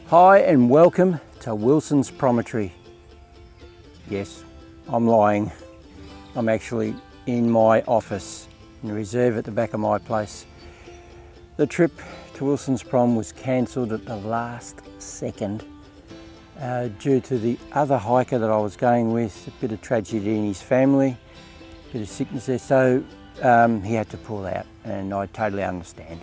Hi and welcome to Wilson's Promontory. Yes, I'm lying. I'm actually in my office in the reserve at the back of my place. The trip to Wilson's Prom was cancelled at the last second due to the other hiker that I was going with, a bit of tragedy in his family, a bit of sickness there, so he had to pull out, and I totally understand.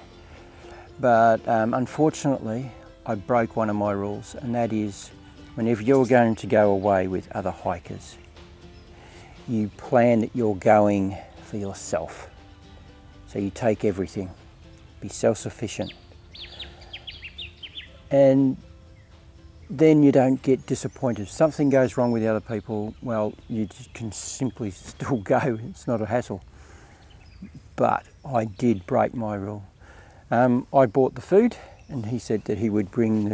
But unfortunately, I broke one of my rules, and that is whenever you're going to go away with other hikers, you plan that you're going for yourself. So you take everything, be self-sufficient, and then you don't get disappointed. If something goes wrong with the other people, well, you just can simply still go. It's not a hassle. But I did break my rule. I bought the food, and he said that he would bring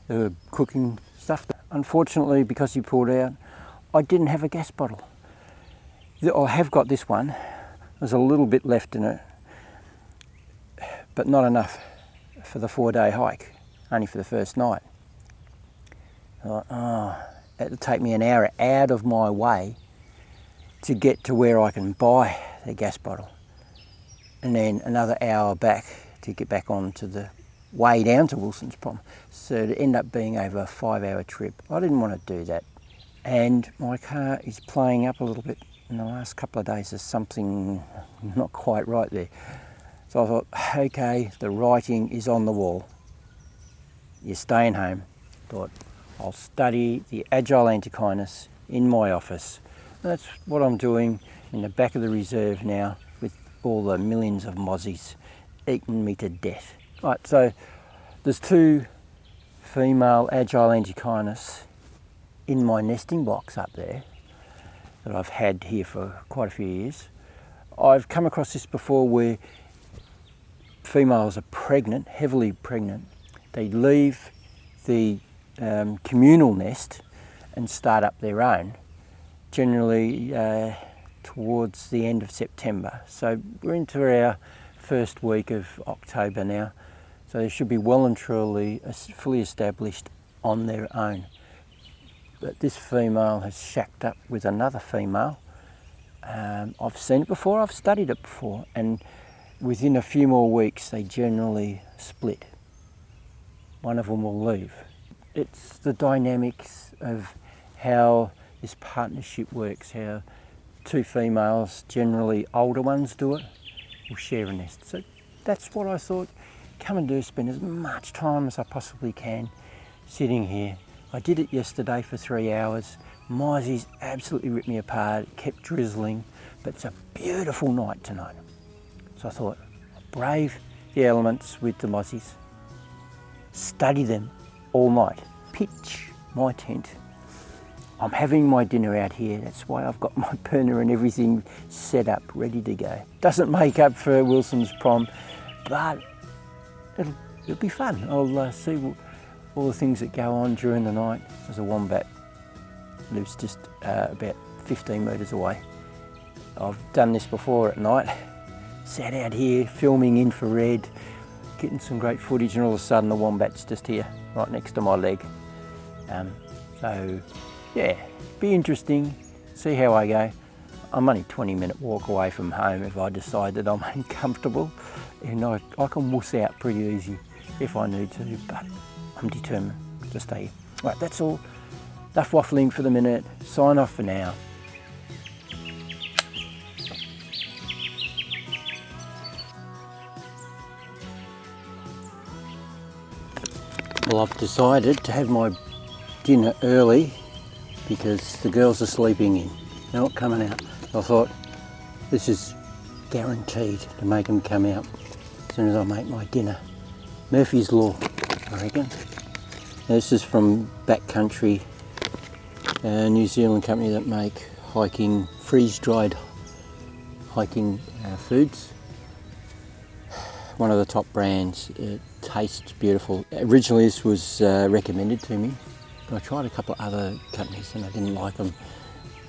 the cooking stuff. Unfortunately, because he pulled out, I didn't have a gas bottle. I have got this one. There's a little bit left in it, but not enough for the 4-day hike, only for the first night. I thought, it'll take me an hour out of my way to get to where I can buy the gas bottle, and then another hour back to get back onto the way down to Wilson's Prom. So it ended up being over a 5-hour trip. I didn't want to do that. And my car is playing up a little bit. In the last couple of days, there's something not quite right there. So I thought, okay, the writing is on the wall. You're staying home. Thought, I'll study the Agile Antechinus in my office. And that's what I'm doing in the back of the reserve now, with all the millions of mozzies eating me to death. Right, so there's 2 female Agile Antechinus in my nesting box up there that I've had here for quite a few years. I've come across this before where females are pregnant, heavily pregnant. They leave the communal nest and start up their own, generally towards the end of September. So we're into our first week of October now, so they should be well and truly fully established on their own. But this female has shacked up with another female. I've seen it before, I've studied it before, and within a few more weeks they generally split. One of them will leave. It's the dynamics of how this partnership works, how 2 females, generally older ones, do it, will share a nest. So that's what I thought, come and do, spend as much time as I possibly can sitting here. I did it yesterday for 3 hours. Mozzies absolutely ripped me apart, it kept drizzling, but it's a beautiful night tonight. So I thought, brave the elements with the mozzies, study them all night, pitch my tent. I'm having my dinner out here, that's why I've got my burner and everything set up, ready to go. Doesn't make up for Wilson's Prom, but it'll be fun. I'll see all the things that go on during the night. There's a wombat, lives just about 15 metres away. I've done this before at night, sat out here filming infrared, getting some great footage, and all of a sudden the wombat's just here, right next to my leg. So yeah, be interesting, see how I go. I'm only 20-minute walk away from home if I decide that I'm uncomfortable, and I can wuss out pretty easy if I need to, but I'm determined to stay here. Right, that's all. Enough waffling for the minute. Sign off for now. Well, I've decided to have my dinner early because the girls are sleeping in. They're not coming out. I thought this is guaranteed to make them come out as soon as I make my dinner. Murphy's Law, I reckon. Now, this is from Backcountry, a New Zealand company that make hiking, freeze-dried hiking foods. One of the top brands. It tastes beautiful. Originally this was recommended to me, but I tried a couple of other companies and I didn't like them.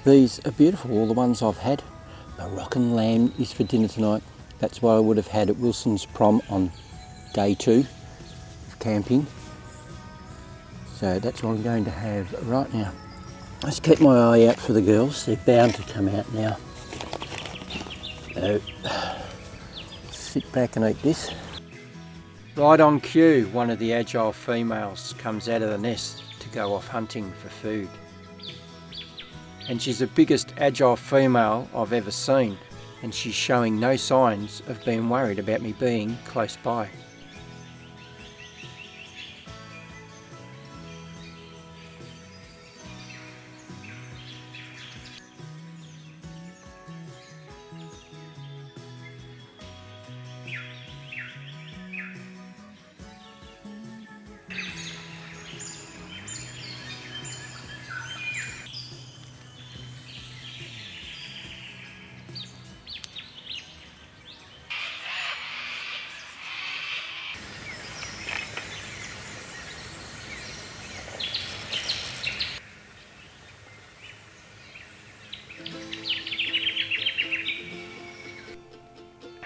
These are beautiful, all the ones I've had. Moroccan lamb is for dinner tonight. That's what I would have had at Wilson's Prom on day 2 of camping. So that's what I'm going to have right now. Let's keep my eye out for the girls. They're bound to come out now. So, sit back and eat this. Right on cue, one of the Agile females comes out of the nest to go off hunting for food. And she's the biggest Agile female I've ever seen, and she's showing no signs of being worried about me being close by.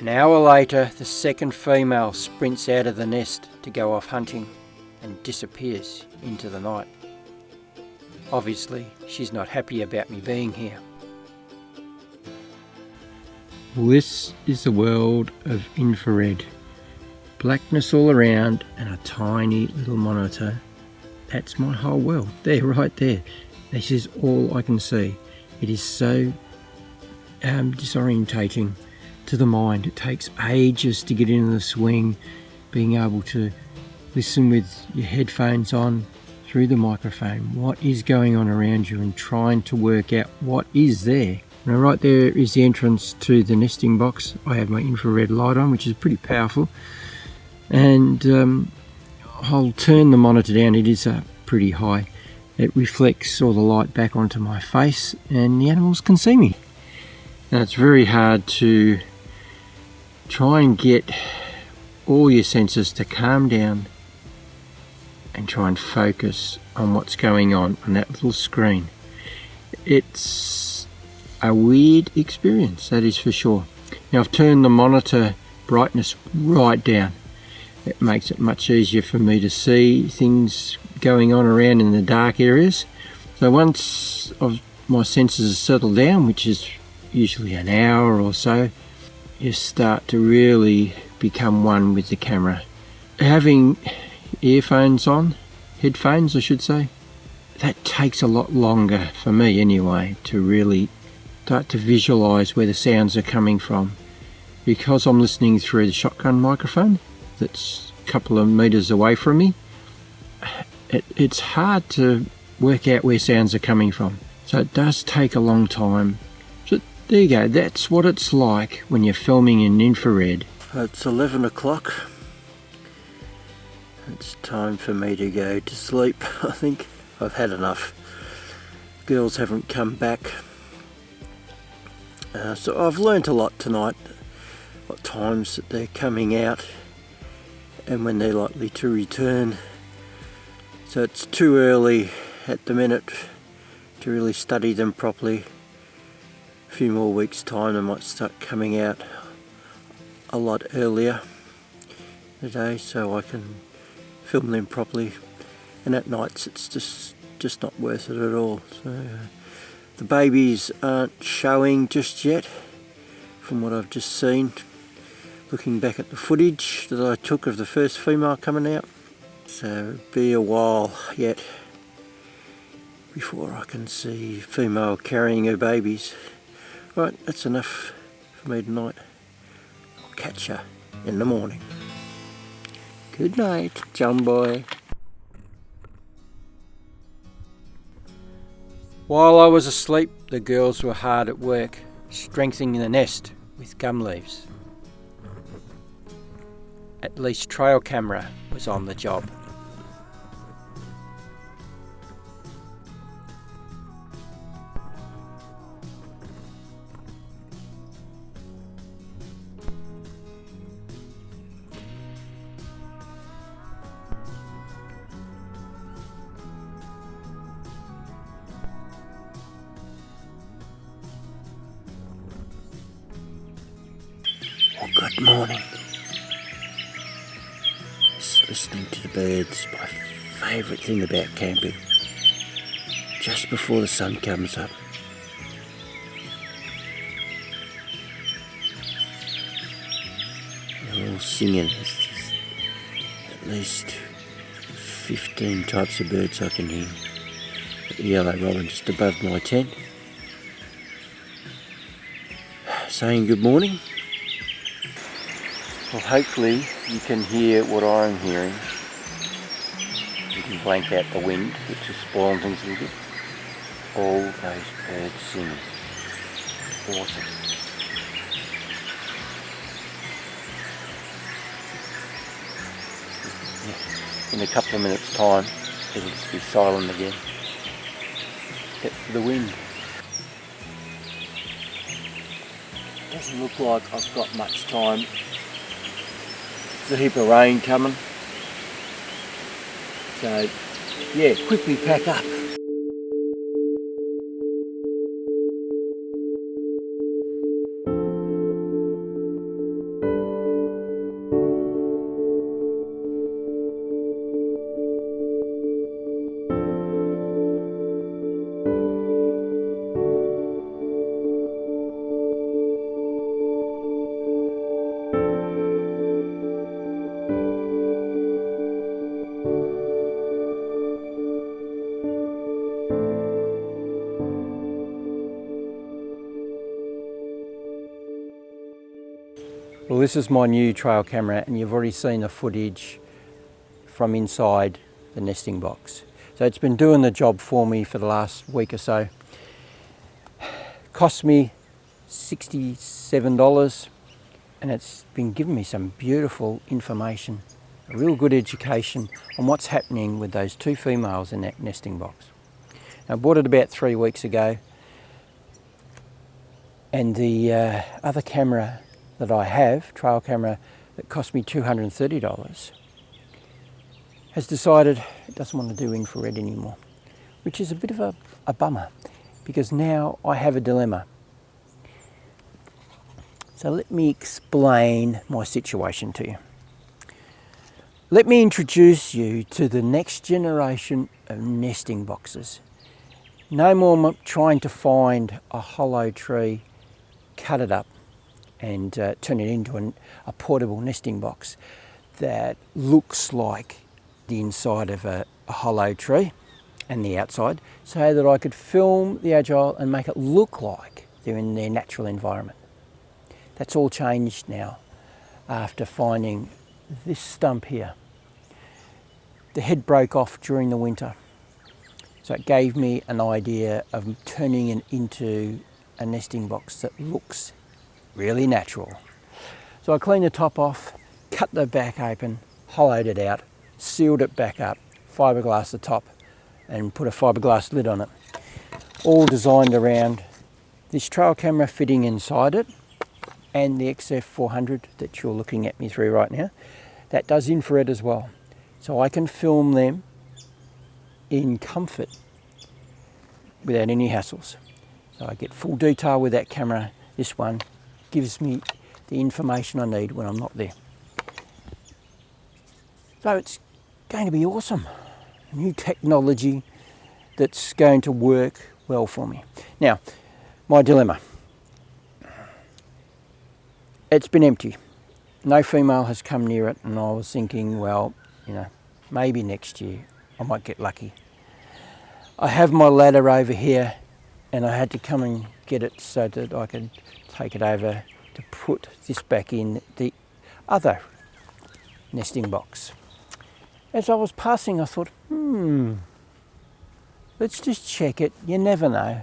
An hour later, the second female sprints out of the nest to go off hunting and disappears into the night. Obviously, she's not happy about me being here. This is the world of infrared. Blackness all around and a tiny little monitor. That's my whole world. There, right there. This is all I can see. It is so disorientating to the mind. It takes ages to get into the swing, being able to listen with your headphones on through the microphone, what is going on around you, and trying to work out what is there. Now right there is the entrance to the nesting box. I have my infrared light on, which is pretty powerful, and I'll turn the monitor down. It is pretty high. It reflects all the light back onto my face and the animals can see me. Now it's very hard to try and get all your senses to calm down and try and focus on what's going on that little screen. It's a weird experience, that is for sure. Now I've turned the monitor brightness right down. It makes it much easier for me to see things going on around in the dark areas. So once my senses are settled down, which is usually an hour or so, you start to really become one with the camera. Having earphones on, headphones I should say, that takes a lot longer for me anyway to really start to visualize where the sounds are coming from, because I'm listening through the shotgun microphone that's a couple of meters away from me. It's hard to work out where sounds are coming from, so it does take a long time. So there you go, that's what it's like when you're filming in infrared. It's 11 o'clock. It's time for me to go to sleep. I think I've had enough. Girls haven't come back. So I've learnt a lot tonight. What times that they're coming out and when they're likely to return. So it's too early at the minute to really study them properly. A few more weeks time they might start coming out a lot earlier today so I can film them properly, and at nights it's just not worth it at all. So the babies aren't showing just yet from what I've just seen, looking back at the footage that I took of the first female coming out. So it'll be a while yet before I can see female carrying her babies. Right, that's enough for me tonight. I'll catch you in the morning. Good night, John boy. While I was asleep, the girls were hard at work, strengthening the nest with gum leaves. At least trail camera was on the job. Well, good morning. Just listening to the birds by favourite thing about camping. Just before the sun comes up. They're all singing. There's at least 15 types of birds I can hear. The yellow robin just above my tent, saying good morning. Well, hopefully you can hear what I'm hearing. You can blank out the wind, which is spoiling things a little bit. All those birds singing. Awesome. In a couple of minutes' time, it'll just be silent again, except for the wind. Doesn't look like I've got much time. There's a heap of rain coming. So, yeah, quickly pack up. Well, this is my new trail camera, and you've already seen the footage from inside the nesting box. So it's been doing the job for me for the last week or so. Cost me $67, and it's been giving me some beautiful information, a real good education on what's happening with those two females in that nesting box. Now, I bought it about 3 weeks ago, and the other camera that I have, trail camera that cost me $230, has decided it doesn't want to do infrared anymore, which is a bit of a bummer, because now I have a dilemma. So let me explain my situation to you. Let me introduce you to the next generation of nesting boxes. No more trying to find a hollow tree, cut it up, and turn it into a portable nesting box that looks like the inside of a hollow tree and the outside, so that I could film the Agile and make it look like they're in their natural environment. That's all changed now after finding this stump here. The head broke off during the winter, so it gave me an idea of turning it into a nesting box that looks really natural. So I cleaned the top off, cut the back open, hollowed it out, sealed it back up, fiberglass the top, and put a fiberglass lid on it. All designed around this trail camera fitting inside it, and the XF400 that you're looking at me through right now. That does infrared as well. So I can film them in comfort without any hassles. So I get full detail with that camera. This one gives me the information I need when I'm not there. So it's going to be awesome. New technology that's going to work well for me. Now, my dilemma. It's been empty. No female has come near it, and I was thinking, well, maybe next year I might get lucky. I have my ladder over here, and I had to come and get it so that I could take it over to put this back in the other nesting box. As I was passing, I thought, let's just check it. You never know.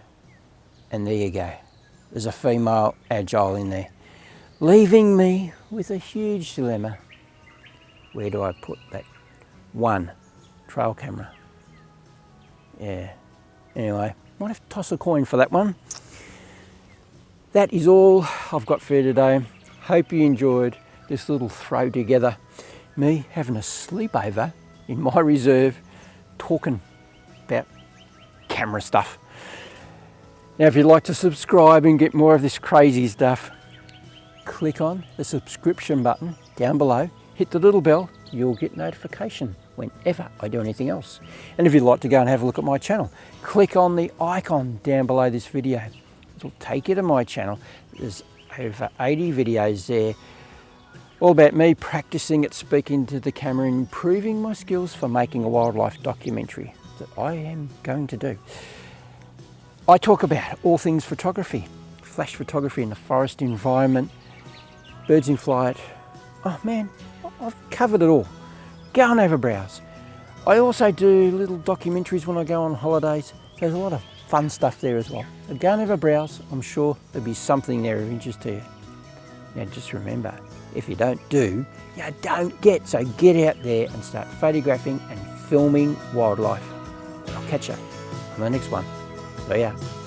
And there you go. There's a female Agile in there, leaving me with a huge dilemma. Where do I put that one trail camera? Yeah. Anyway, might have to toss a coin for that one. That is all I've got for you today. Hope you enjoyed this little throw together. Me having a sleepover in my reserve, talking about camera stuff. Now, if you'd like to subscribe and get more of this crazy stuff, click on the subscription button down below, hit the little bell, you'll get notification whenever I do anything else. And if you'd like to go and have a look at my channel, click on the icon down below this video. It'll take you to my channel. There's over 80 videos there, all about me practicing at speaking to the camera and improving my skills for making a wildlife documentary that I am going to do. I talk about all things photography, flash photography in the forest environment, birds in flight. Oh man, I've covered it all. Go and have a browse. I also do little documentaries when I go on holidays. There's a lot of fun stuff there as well. So go and have a browse. I'm sure there'll be something there of interest to you. Now just remember, if you don't do, you don't get. So get out there and start photographing and filming wildlife. I'll catch you on the next one. See ya.